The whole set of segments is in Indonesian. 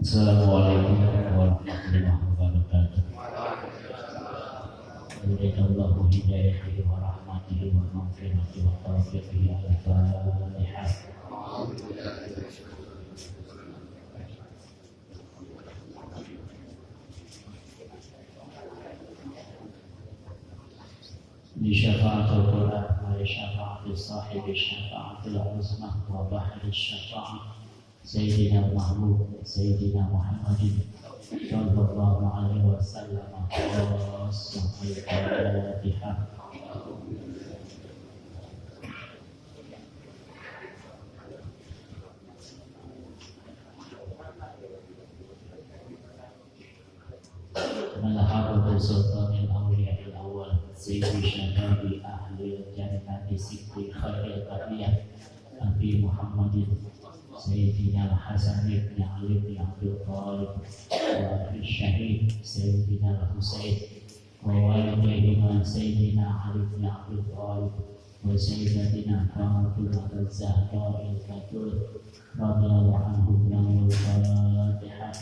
Assalamualaikum warahmatullahi wabarakatuh. Waalaikumsalam hidayatihi wa rahmatihi wa maghfiratihi wa taufiqihi al-Fatihah. Li syafa'atul Quran wa li syafa'atul sahibi syafa'atul uzmah wa bahri syafa'ah Sayyidina Mahmud Sayyidina Muhammadin sallallahu alaihi wasallam. Al-Fatihah. Malhabu sultanil awliya'il awal Sayyidi syababi ahli jannati sikri khairil qadiyah Nabi Muhammadin Sayyidina Hasan ibn Ali ibn Abdul Talib wa Syahid Sayyidina Husain wa walidayhima Sayyidina Ali ibn Abdul Talib wa Sayyidatina Fatimah al-Zahra al-Batul radhiyallahu anhum. Al-Fatihah.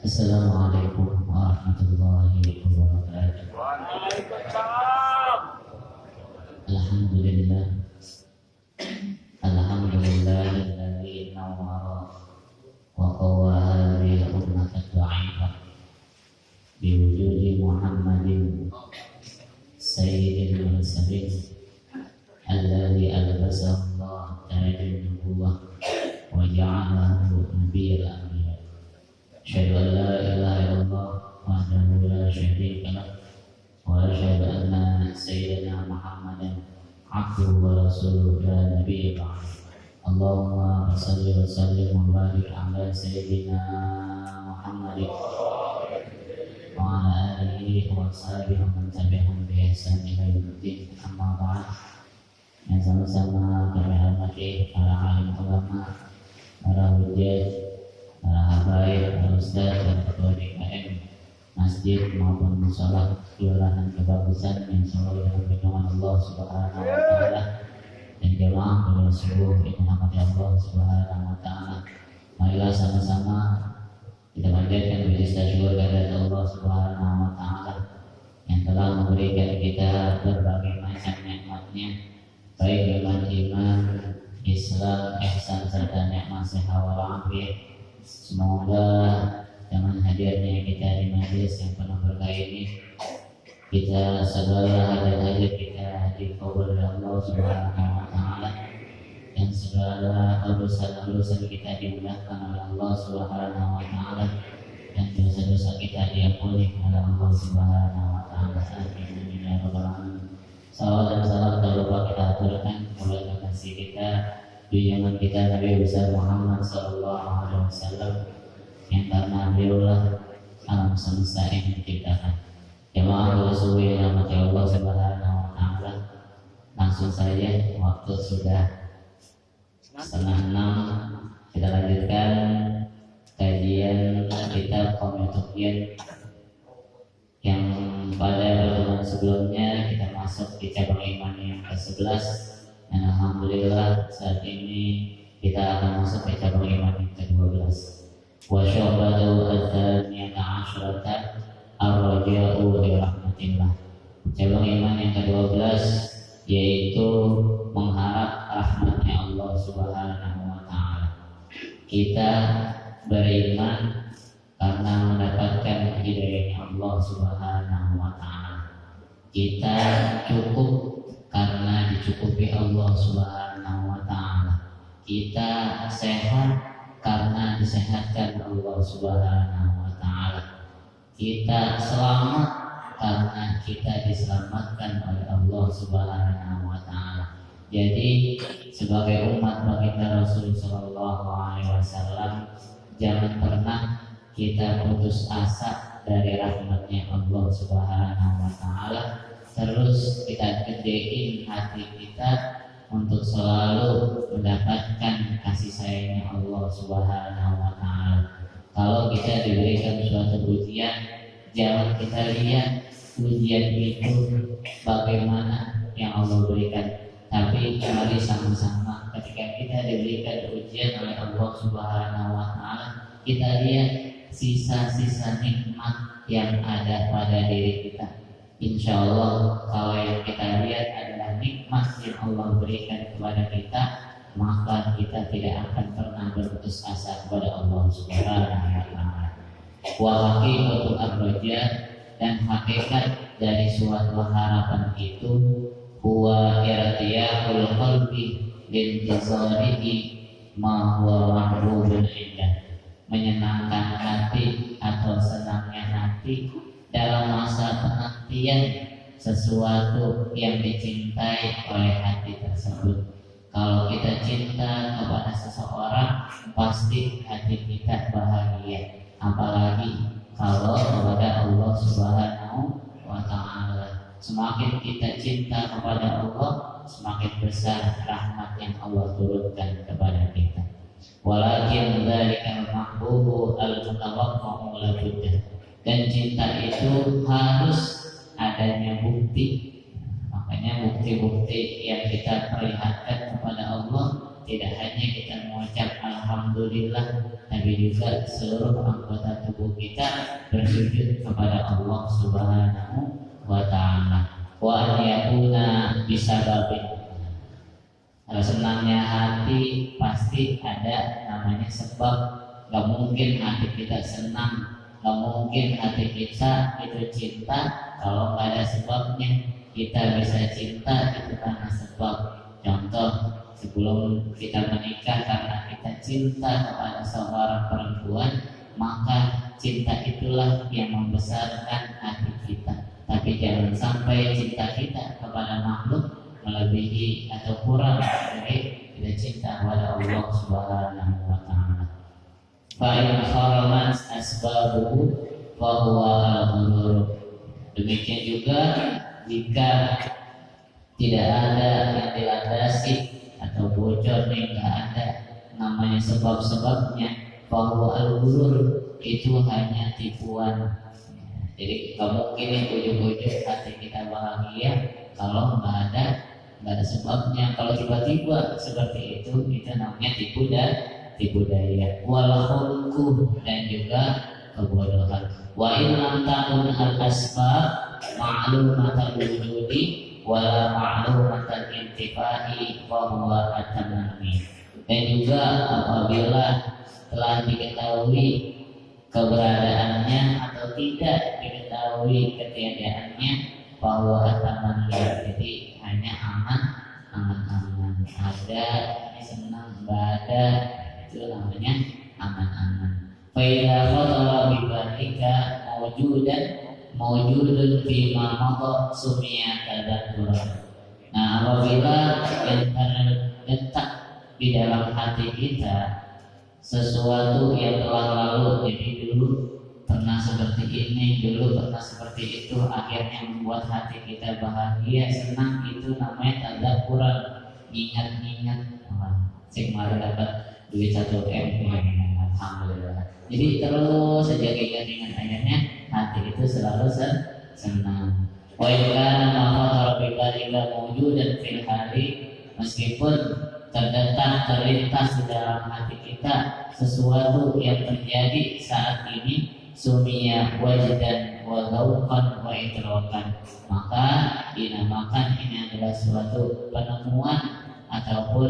Assalamualaikum warahmatullahi wabarakatuh. Waalaikumsalam. Alhamdulillah. Alhamdulillahilladzi nawwara wa qawwa hadhihi al-ummata ad-da'ifah biwujudi Muhammadin sayyidil mursalin alladzi albasahu Allah tajul nubuwwah wa ja'alahu nabiyyal anbiya. Asyhadu an la ilaha illallah wahdahu la syarika lah wa asyhadu anna sayyidina Muhammadan abduhu wa rasuluhu la nabiyya ba'dahu. Allahumma shalli wa sallim wa barik ala sayyidina Muhammadin wa ala alihi wa sahbihi wa man tabi'ahum bi ihsan ila yaumil din. Amma ba'd. Yang sama-sama kami hormati para alim ulama, para hujjah, para habaib, para ustaz dan ketua DKM masjid maupun mushola kelurahan Kebagusan yang selalu dalam lindungan Allah Subhanahu wa taala, dan jemaah pada seluruh yang dirahmati Allah Subhanahu wa taala. Marilah sama-sama kita panjatkan puji syukur kepada Allah Subhanahu wa taala yang telah memberikan kita berbagai macam nikmat-Nya, baik nikmat iman, Islam, ihsan serta nikmat sehat walafiat. Semoga dengan hadirnya kita di majelis yang penuh berkah ini, kita segala hajat-hajat kita dikabul oleh Allah Subhanahu wa taala, dan segala urusan-urusan kita dimudahkan oleh Allah Subhanahu wa taala, dan dosa-dosa kita diampuni oleh Allah Subhanahu wa taala. Amin ya rabbal alamin. Salawat dan salam tak lupa kita aturkan kepada kasih kita, junjungan kita Nabi besar Muhammad sallallahu alaihi wasallam, yang karena beliaulah alam semesta yang diciptakan. Jemaah Rasul yang dirahmati Allah Subhanahu wa taala, langsung saja waktu sudah 5:30, kita lanjutkan kajian kitab Qomituqyan yang pada pertemuan sebelumnya kita masuk di cabang iman yang ke-11, dan alhamdulillah saat ini kita akan masuk ke cabang iman yang ke-12. Wa syu'batu ats-tsaniyata 'asyrata ar-raja'u li rahmatillah. Cabang iman yang ke-12 yaitu mengharap rahmatnya Allah Subhanahu wa taala. Kita beriman karena mendapatkan hidayahnya Allah Subhanahu wa taala. Kita cukup karena dicukupi Allah Subhanahu wa taala. Kita sehat karena disehatkan Allah Subhanahu wa taala. Kita selamat karena kita diselamatkan oleh Allah Subhanahu wa taala. Jadi sebagai umat baginda Rasul sallallahu alaihi wasallam, jangan pernah kita putus asa dari rahmatnya Allah Subhanahu wa taala. Terus kita gedein hati kita untuk selalu mendapatkan kasih sayangnya Allah Subhanahu wa taala. Kalau kita diberikan suatu ujian, jangan kita lihat ujian itu bagaimana yang Allah berikan, tapi mari sama-sama ketika kita diberikan ujian oleh Allah Subhanahu wa Ta'ala, kita lihat sisa-sisa nikmat yang ada pada diri kita. Insya Allah kalau yang kita lihat adalah nikmat yang Allah berikan kepada kita, maka kita tidak akan pernah berputus asa kepada Allah Subhanahu wa Ta'ala. Wa haqiqatul ar-raja, dan hakikat dari suatu harapan itu huwa irtiyahul qalbi lintizarihi ma huwa mahbubun indah, menyenangkan hati atau senangnya hati dalam masa penantian sesuatu yang dicintai oleh hati tersebut. Kalau kita cinta kepada seseorang, pasti hati kita bahagia. Apalagi kalau kepada Allah Subhanahu wa Ta'ala. Semakin kita cinta kepada Allah, semakin besar rahmat yang Allah turunkan kepada kita. Walakin dzalikal mahbubu al-mutawaqqa'u la budda. Dan cinta itu harus adanya bukti. Makanya bukti-bukti yang kita perlihatkan kepada Allah tidak hanya kita mengucap alhamdulillah, tapi juga seluruh anggota tubuh kita bersujud kepada Allah Subhanahu wa Ta'ala. Wa an yakuna bisababin. Kalau senangnya hati pasti ada namanya sebab. Gak mungkin hati kita senang, gak mungkin hati kita itu cinta kalau gak ada sebabnya. Kita bisa cinta itu karena sebab. Contoh, sebelum kita menikah karena kita cinta kepada seorang perempuan, maka cinta itulah yang membesarkan hati kita. Tapi jangan sampai cinta kita kepada makhluk melebihi atau kurang dari kita cinta kepada Allah Subhanahu wa Ta'ala. Fa in kharamat asbabuhu fa huwa al-ghurur. Demikian juga jika tidak ada yang dilandasi atau bocor nih, nggak ada namanya sebab-sebabnya, bahwa al-ghurur itu hanya tipuan. Jadi nggak mungkin yang ujung-ujung hati kita bahagia kalau nggak ada sebabnya. Kalau tiba-tiba seperti itu namanya tipu daya. Walahulku, dan juga kebodohan. Wa in lam takun al-asbab ma'lumatal wujudi wala ma'lumatal intifai fa huwa at-tamanni. Dan juga apabila telah diketahui keberadaannya atau tidak diketahui ketiadaannya, bahwa at-tamanni, jadi hanya aman, ada senang, nggak ada, itu namanya aman-aman. Fa idza khatara bi balika mawjudun fi ma madha sumiya tadakkuran. Nah, apabila yang terletak di dalam hati kita sesuatu yang telah lalu, jadi dulu pernah seperti ini, dulu pernah seperti itu, akhirnya membuat hati kita bahagia, senang, itu namanya tadakkuran, ingat-ingat. Sing kemarin dapat duit 1 M, alhamdulillah. Jadi terus saja ingat-ingat, akhirnya hati itu selalu senang. Wa in kana ma khatara bi balika mawjudan fil hali, meskipun terlintas di dalam hati kita sesuatu yang terjadi saat ini, sumia wajdan wa dzauqan wa idrakan, maka dinamakan ini adalah suatu penemuan ataupun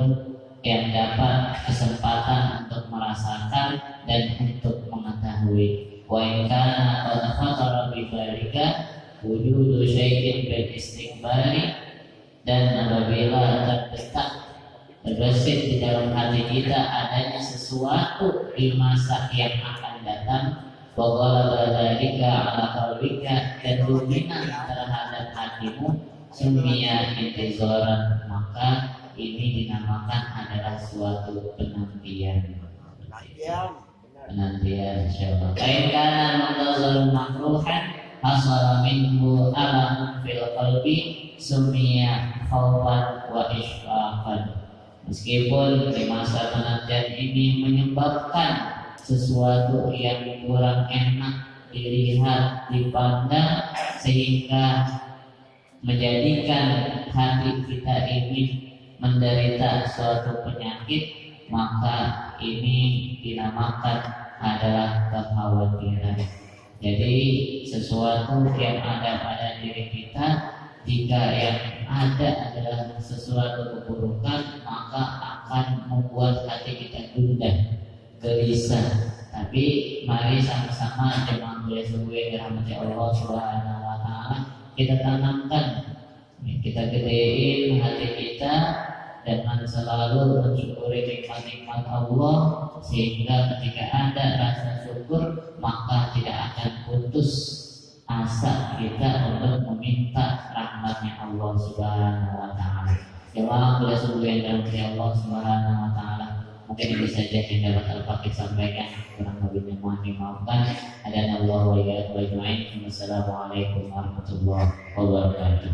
yang dapat kesempatan untuk merasakan dan untuk mengetahui. Wa in kana qad khatara bi balika wujudu syai'in bil istiqbali, dan apabila terbesit di dalam hati kita adanya sesuatu di masa yang akan datang, bahwa dzalika ala qalbika, dan dominan terhadap hatimu, sumia intizoran, maka ini dinamakan adalah suatu penantian. Penantian, insyaallah. Kain kana muntazarun makruhan hasala minhu alamun fil qalbi sumia khawfan wa ishfaqan. Meskipun di masa penantian ini menyebabkan sesuatu yang kurang enak dilihat, dipandang, sehingga menjadikan hati kita ini menderita suatu penyakit, maka ini dinamakan adalah kekhawatiran. Jadi sesuatu yang ada pada diri kita, jika yang ada adalah sesuatu keburukan, maka akan membuat hati kita gundah, gelisah. Tapi mari sama-sama jemaah sesuai dirahmati Allah Subhanahu wa taala, kita tanamkan, kita gedein hati kita dengan selalu mensyukuri nikmat-nikmat Allah, sehingga ketika ada rasa syukur maka tidak akan putus asa kita untuk meminta rahmatnya Allah Subhanahu wa taala. Jemaah sesuai dirahmati Allah Subhanahu wa taala, mungkin ini saja yang dapat Al-Fakih sampaikan, kurang lebihnya mohon dimaafkan. Adana Allah wa iyyakum ajmain. Wassalamualaikum warahmatullahi wabarakatuh.